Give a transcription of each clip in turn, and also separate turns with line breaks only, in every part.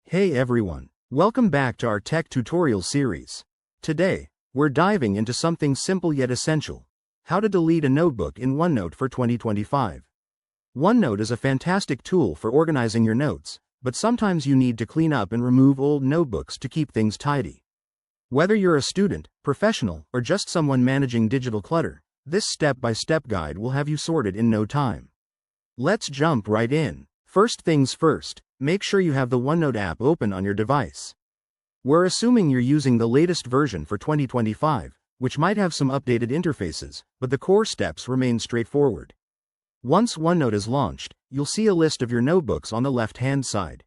Hey everyone, welcome back to our tech tutorial series. Today, we're diving into something simple yet essential: how to delete a notebook in OneNote for 2025. OneNote is a fantastic tool for organizing your notes, but sometimes you need to clean up and remove old notebooks to keep things tidy. Whether you're a student, professional, or just someone managing digital clutter, this step-by-step guide will have you sorted in no time. Let's jump right in. First things first, make sure you have the OneNote app open on your device. We're assuming you're using the latest version for 2025, which might have some updated interfaces, but the core steps remain straightforward. Once OneNote is launched, you'll see a list of your notebooks on the left-hand side.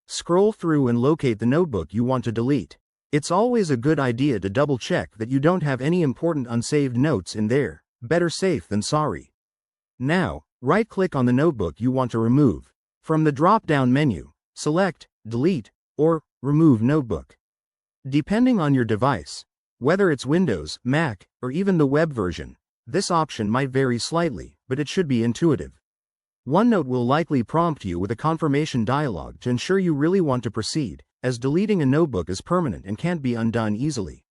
Scroll through and locate the notebook you want to delete. It's always a good idea to double-check that you don't have any important unsaved notes in there. Better safe than sorry. Now, right-click on the notebook you want to remove. From the drop-down menu, select Delete or Remove Notebook. Depending on your device, whether it's Windows, Mac, or even the web version, this option might vary slightly, but it should be intuitive. OneNote will likely prompt you with a confirmation dialog to ensure you really want to proceed, as deleting a notebook is permanent and can't be undone easily.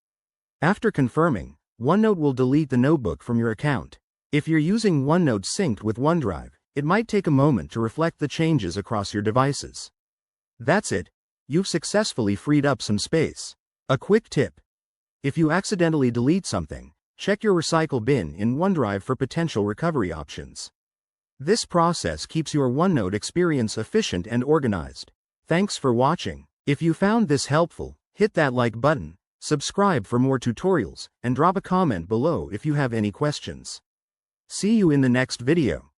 After confirming, OneNote will delete the notebook from your account. If you're using OneNote synced with OneDrive, it might take a moment to reflect the changes across your devices. That's it. You've successfully freed up some space. A quick tip: if you accidentally delete something, check your recycle bin in OneDrive for potential recovery options. This process keeps your OneNote experience efficient and organized. Thanks for watching. If you found this helpful, hit that like button, subscribe for more tutorials, and drop a comment below if you have any questions. See you in the next video.